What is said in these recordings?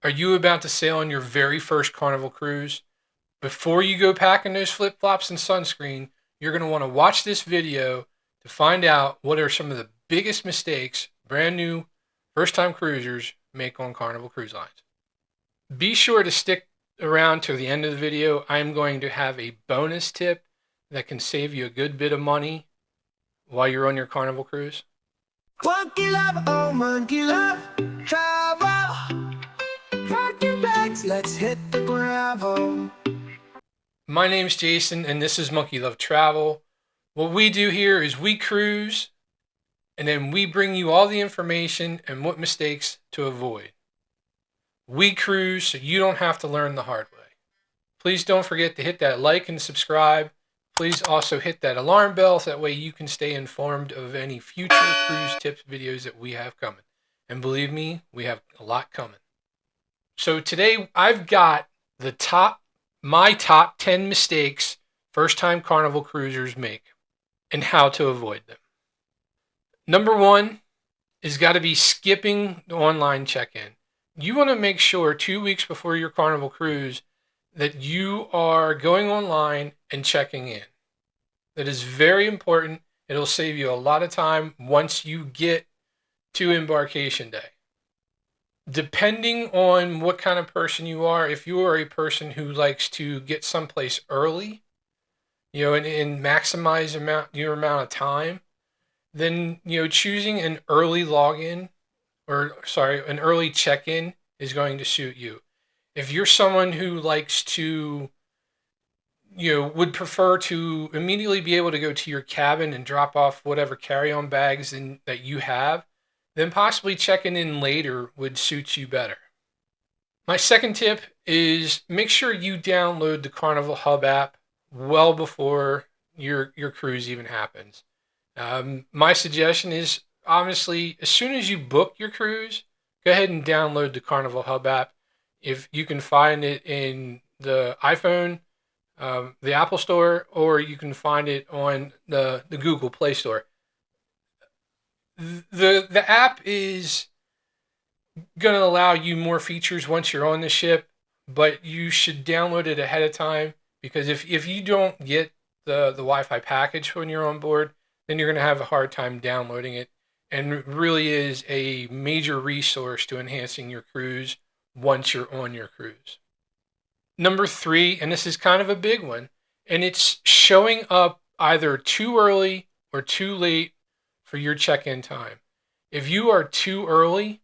Are you about to sail on your very first Carnival cruise? Before you go packing those flip flops and sunscreen, you're going to want to watch this video to find out what are some of the biggest mistakes brand new first time cruisers make on Carnival Cruise Lines. Be sure to stick around to the end of the video. I'm going to have a bonus tip that can save you a good bit of money while you're on your Carnival cruise. Monkey love, oh monkey love, travel. Pack your bags, let's hit the gravel. My name's Jason, and this is Monkey Love Travel. What we do here is we cruise, and then we bring you all the information and what mistakes to avoid. We cruise so you don't have to learn the hard way. Please don't forget to hit that like and subscribe. Please also hit that alarm bell so that way you can stay informed of any future cruise tips videos that we have coming. And believe me, we have a lot coming. So today I've got my top 10 mistakes first-time Carnival cruisers make and how to avoid them. Number one is got to be skipping the online check-in. You want to make sure 2 weeks before your Carnival cruise that you are going online and checking in. That is very important. It'll save you a lot of time once you get to embarkation day. Depending on what kind of person you are, if you are a person who likes to get someplace early, and maximize your amount of time, then, choosing an early login an early check-in is going to suit you. If you're someone who likes to, would prefer to immediately be able to go to your cabin and drop off whatever carry-on bags that you have, then possibly checking in later would suit you better. My second tip is make sure you download the Carnival Hub app well before your cruise even happens. My suggestion is, honestly, as soon as you book your cruise, go ahead and download the Carnival Hub app. If you can find it in the iPhone, the Apple Store, or you can find it on the Google Play Store. The app is going to allow you more features once you're on the ship, but you should download it ahead of time, because if you don't get the Wi-Fi package when you're on board, then you're going to have a hard time downloading it, and it really is a major resource to enhancing your cruise once you're on your cruise. Number three, and this is kind of a big one, and it's showing up either too early or too late for your check-in time. If you are too early,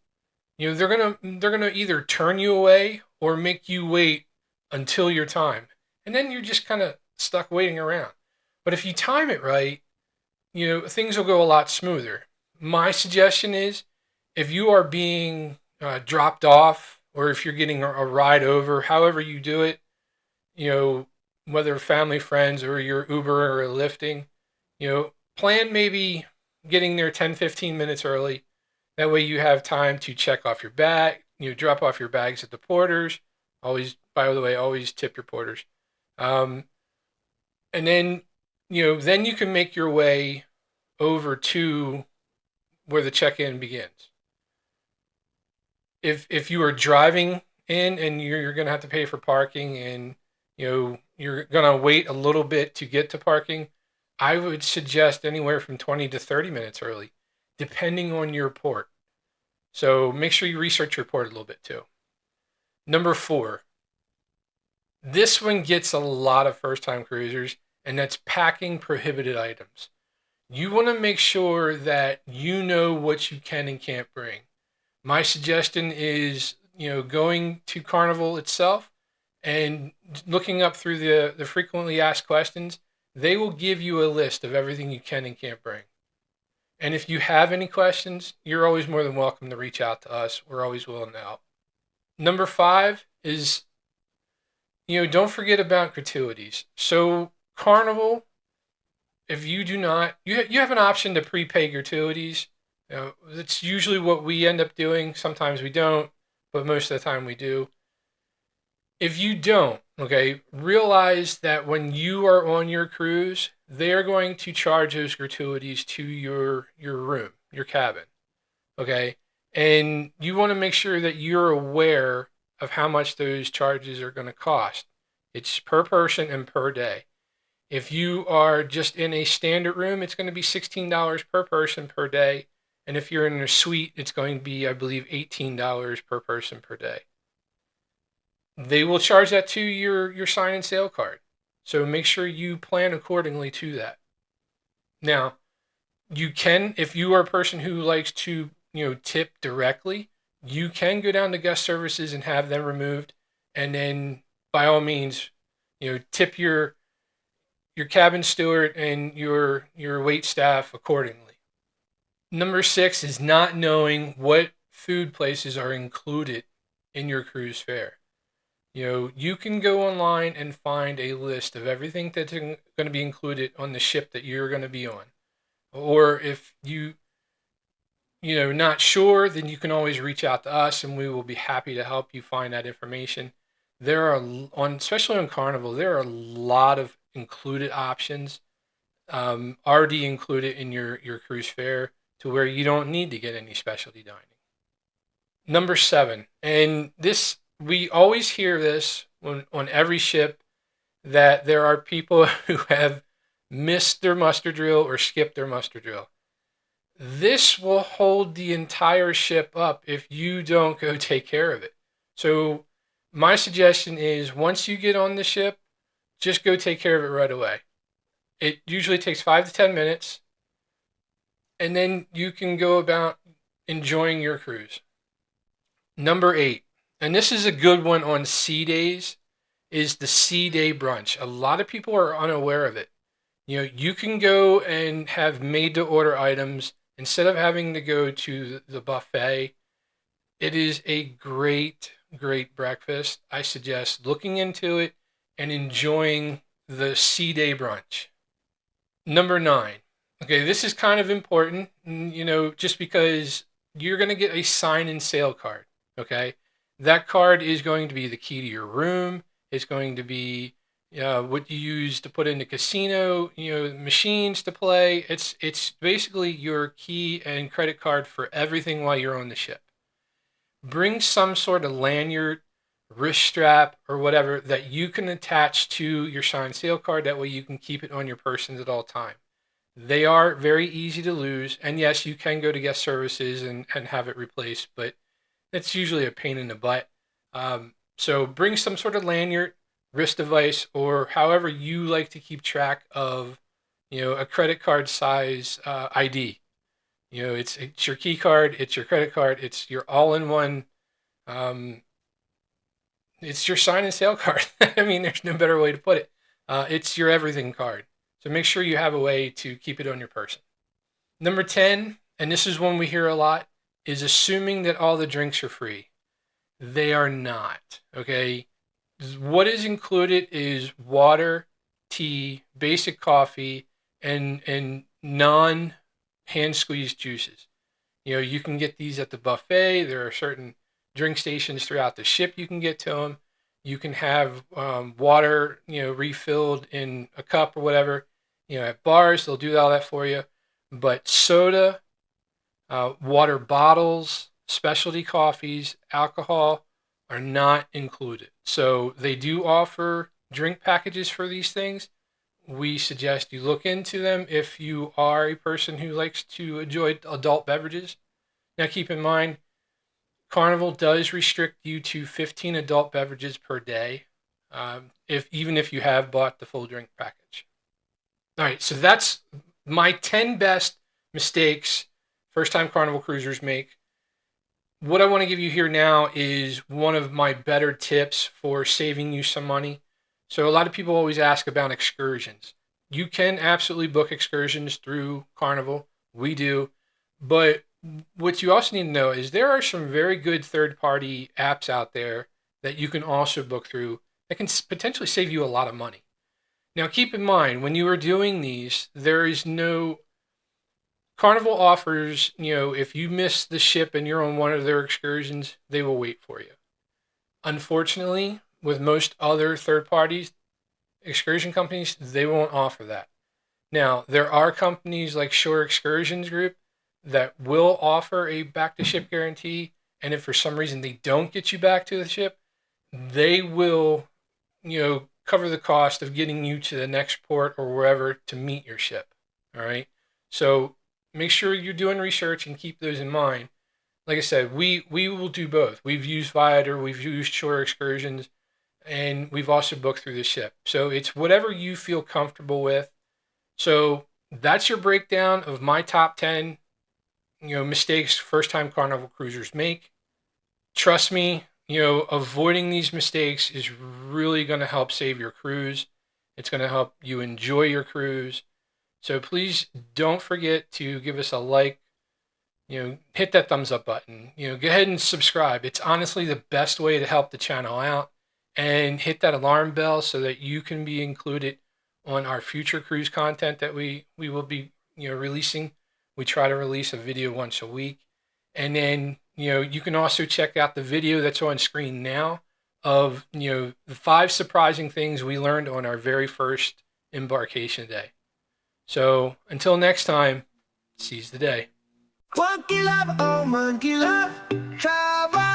they're gonna either turn you away or make you wait until your time, and then you're just kind of stuck waiting around. But if you time it right, things will go a lot smoother. My suggestion is, if you are being dropped off, or if you're getting a ride over, however you do it, whether family, friends, or your Uber or lifting, plan maybe getting there 10-15 minutes early. That way you have time to check off your bag, drop off your bags at the porters. Always, by the way, always tip your porters. And then, then you can make your way over to where the check-in begins. If you are driving in and you're going to have to pay for parking, and you're going to wait a little bit to get to parking, I would suggest anywhere from 20 to 30 minutes early, depending on your port. So make sure you research your port a little bit too. Number four, this one gets a lot of first-time cruisers, and that's packing prohibited items. You want to make sure that you know what you can and can't bring. My suggestion is, going to Carnival itself and looking up through the frequently asked questions. They will give you a list of everything you can and can't bring. And if you have any questions, you're always more than welcome to reach out to us. We're always willing to help. Number five is, don't forget about gratuities. So Carnival, if you do not, you have an option to prepay gratuities. That's usually what we end up doing. Sometimes we don't, but most of the time we do. If you don't, realize that when you are on your cruise, they're going to charge those gratuities to your room, your cabin. And you want to make sure that you're aware of how much those charges are going to cost. It's per person and per day. If you are just in a standard room, it's going to be $16 per person per day. And if you're in a suite, it's going to be, I believe, $18 per person per day. They will charge that to your sign and sale card. So make sure you plan accordingly to that. Now, you can, if you are a person who likes to, tip directly, you can go down to guest services and have them removed. And then by all means, tip your cabin steward and your wait staff accordingly. Number 6 is not knowing what food places are included in your cruise fare. You can go online and find a list of everything that's going to be included on the ship that you're going to be on. Or if not sure, then you can always reach out to us and we will be happy to help you find that information. There are, especially on Carnival, there are a lot of included options already included in your cruise fare to where you don't need to get any specialty dining. Number 7, and this, we always hear this on every ship, that there are people who have missed their muster drill or skipped their muster drill. This will hold the entire ship up if you don't go take care of it. So my suggestion is, once you get on the ship, just go take care of it right away. It usually takes 5 to 10 minutes, and then you can go about enjoying your cruise. Number 8, and this is a good one on sea days, is the sea day brunch. A lot of people are unaware of it. You can go and have made to order items instead of having to go to the buffet. It is a great, great breakfast. I suggest looking into it and enjoying the sea day brunch. Number 9. Okay, this is kind of important, just because you're going to get a sign and sale card. Okay, that card is going to be the key to your room. It's going to be what you use to put in the casino, machines to play. It's basically your key and credit card for everything while you're on the ship. Bring some sort of lanyard, wrist strap, or whatever that you can attach to your sign sale card. That way you can keep it on your person at all time. They are very easy to lose, and yes, you can go to guest services and have it replaced, but it's usually a pain in the butt. So bring some sort of lanyard, wrist device, or however you like to keep track of, a credit card size ID. It's your key card, it's your credit card, it's your all-in-one. It's your sign and sale card. I mean, there's no better way to put it. It's your everything card. So make sure you have a way to keep it on your person. Number 10, and this is one we hear a lot, is assuming that all the drinks are free. They are not, okay? What is included is water, tea, basic coffee, and non-hand squeezed juices. You can get these at the buffet. There are certain drink stations throughout the ship you can get to them. You can have water, refilled in a cup or whatever. At bars, they'll do all that for you. But soda, water bottles, specialty coffees, alcohol are not included. So they do offer drink packages for these things. We suggest you look into them if you are a person who likes to enjoy adult beverages. Now keep in mind, Carnival does restrict you to 15 adult beverages per day, even if you have bought the full drink package. All right, so that's my 10 best mistakes first-time Carnival cruisers make. What I want to give you here now is one of my better tips for saving you some money. So a lot of people always ask about excursions. You can absolutely book excursions through Carnival. We do. But what you also need to know is there are some very good third-party apps out there that you can also book through that can potentially save you a lot of money. Now, keep in mind, when you are doing these, there is no... Carnival offers, if you miss the ship and you're on one of their excursions, they will wait for you. Unfortunately, with most other third parties, excursion companies, they won't offer that. Now, there are companies like Shore Excursions Group that will offer a back to ship guarantee, and if for some reason they don't get you back to the ship, they will, cover the cost of getting you to the next port or wherever to meet your ship. All right. So make sure you're doing research and keep those in mind. Like I said, we will do both. We've used Viator, we've used shore excursions, and we've also booked through the ship. So it's whatever you feel comfortable with. So that's your breakdown of my top 10, mistakes first time Carnival cruisers make. Trust me, avoiding these mistakes is really going to help save your cruise. It's going to help you enjoy your cruise. So please don't forget to give us a like, hit that thumbs up button, go ahead and subscribe. It's honestly the best way to help the channel out, and hit that alarm bell so that you can be included on our future cruise content that we will be, releasing. We try to release a video once a week. And then, you can also check out the video that's on screen now of, the 5 surprising things we learned on our very first embarkation day. So until next time, seize the day. Monkey love, oh monkey love, travel.